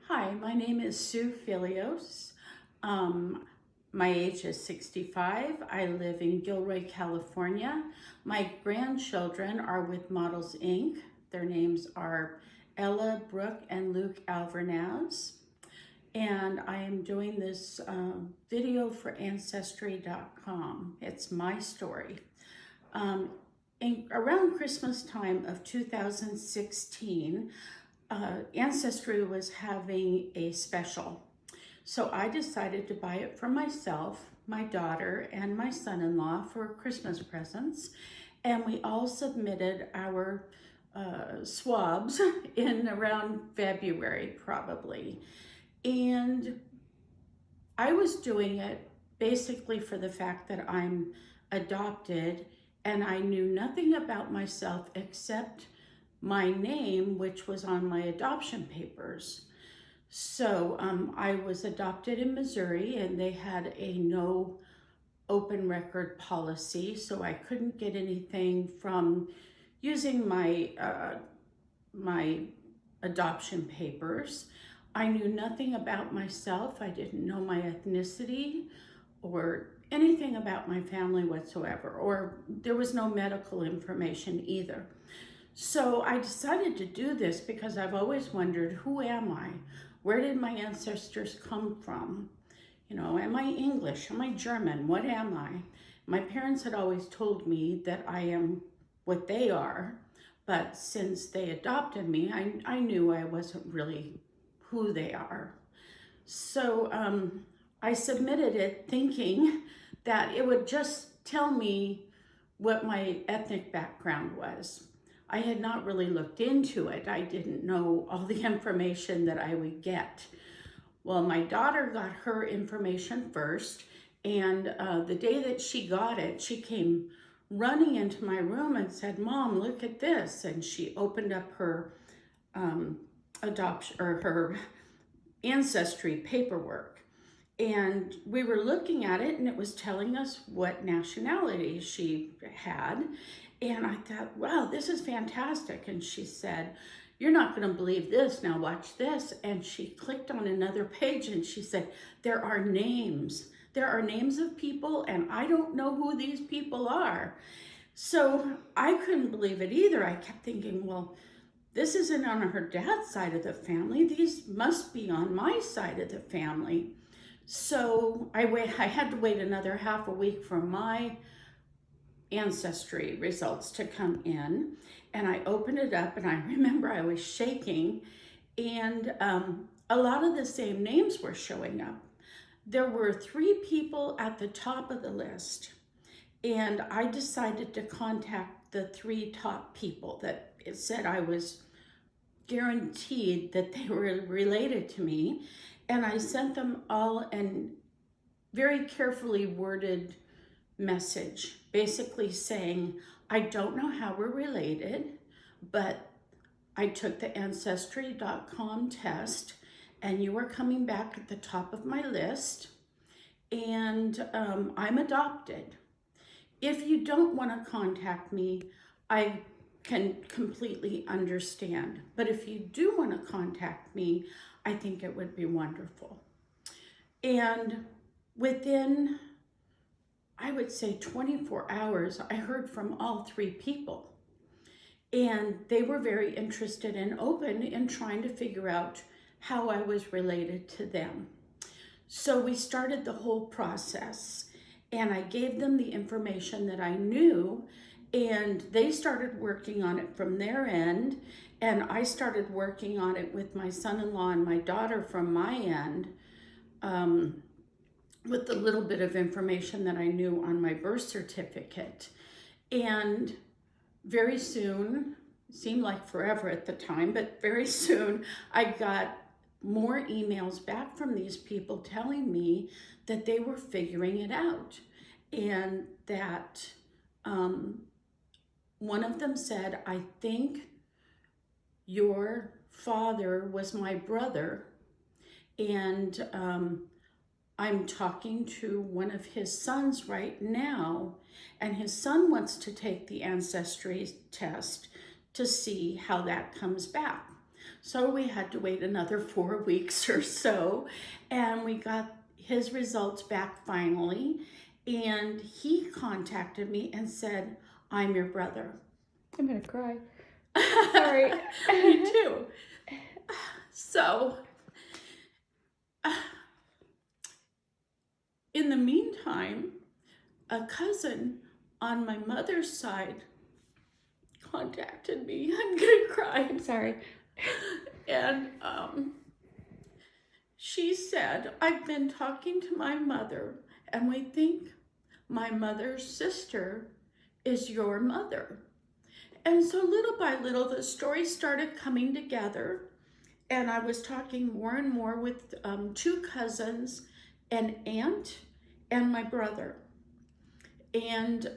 Hi, my name is Sue Felios. My age is 65. I live in Gilroy, California. My grandchildren are with Models Inc. Their names are Ella, Brooke, and Luke Alvernaz. And I am doing this video for Ancestry.com. It's my story. Around Christmas time of 2016, Ancestry was having a special. So I decided to buy it for myself, my daughter, and my son-in-law for Christmas presents. And we all submitted our swabs in around February, probably. And I was doing it basically for the fact that I'm adopted and I knew nothing about myself except my name, which was on my adoption papers. So I was adopted in Missouri and they had a no open record policy, so I couldn't get anything from using my adoption papers. I knew nothing about myself. I didn't know my ethnicity or anything about my family whatsoever, or there was no medical information either. So I decided to do this because I've always wondered, who am I? Where did my ancestors come from? You know, am I English? Am I German? What am I? My parents had always told me that I am what they are, but since they adopted me, I knew I wasn't really who they are. So I submitted it thinking that it would just tell me what my ethnic background was. I had not really looked into it. I didn't know all the information that I would get. Well, my daughter got her information first, and the day that she got it, she came running into my room and said, "Mom, look at this." And she opened up her adoption or her ancestry paperwork. And we were looking at it and it was telling us what nationality she had. And I thought, wow, this is fantastic. And she said, "You're not going to believe this. Now watch this." And she clicked on another page and she said, "There are names. There are names of people and I don't know who these people are." So I couldn't believe it either. I kept thinking, well, this isn't on her dad's side of the family. These must be on my side of the family. So I had to wait another half a week for my ancestry results to come in, and I opened it up and I remember I was shaking, and a lot of the same names were showing up. There were 3 people at the top of the list, and I decided to contact the 3 top people that it said I was guaranteed that they were related to me, and I sent them all a very carefully worded message, basically saying, "I don't know how we're related, but I took the Ancestry.com test and you are coming back at the top of my list, and I'm adopted. If you don't want to contact me, I can completely understand. But if you do want to contact me, I think it would be wonderful." And within, I would say 24 hours, I heard from all 3 people. And they were very interested and open in trying to figure out how I was related to them. So we started the whole process, and I gave them the information that I knew, and they started working on it from their end, and I started working on it with my son-in-law and my daughter from my end, with the little bit of information that I knew on my birth certificate. And very soon, seemed like forever at the time, but very soon I got more emails back from these people telling me that they were figuring it out, and that one of them said, "I think your father was my brother, and I'm talking to one of his sons right now, and his son wants to take the ancestry test to see how that comes back." So we had to wait another 4 weeks or so, and we got his results back finally, and he contacted me and said, I'm your brother. I'm gonna cry. Sorry. Me too. So, in the meantime, a cousin on my mother's side contacted me. I'm gonna cry. I'm sorry. And she said, I've been talking to my mother, and we think my mother's sister is your mother. And so little by little, the story started coming together, and I was talking more and more with 2 cousins, an aunt, and my brother. And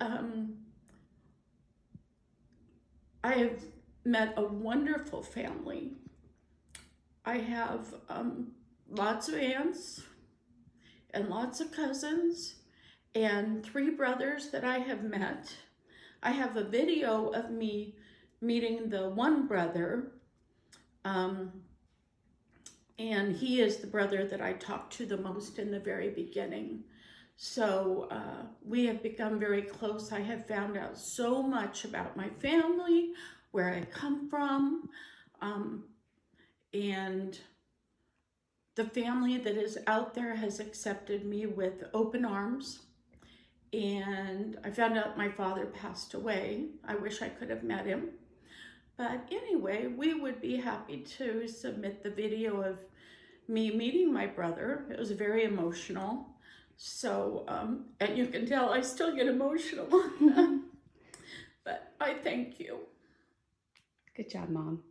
I have met a wonderful family. I have lots of aunts and lots of cousins and 3 brothers that I have met. I have a video of me meeting the one brother, and he is the brother that I talked to the most in the very beginning. So we have become very close. I have found out so much about my family, where I come from, and the family that is out there has accepted me with open arms. And I found out my father passed away. I wish I could have met him. But anyway, we would be happy to submit the video of me meeting my brother. It was very emotional. So, and you can tell I still get emotional. But I thank you. Good job, Mom.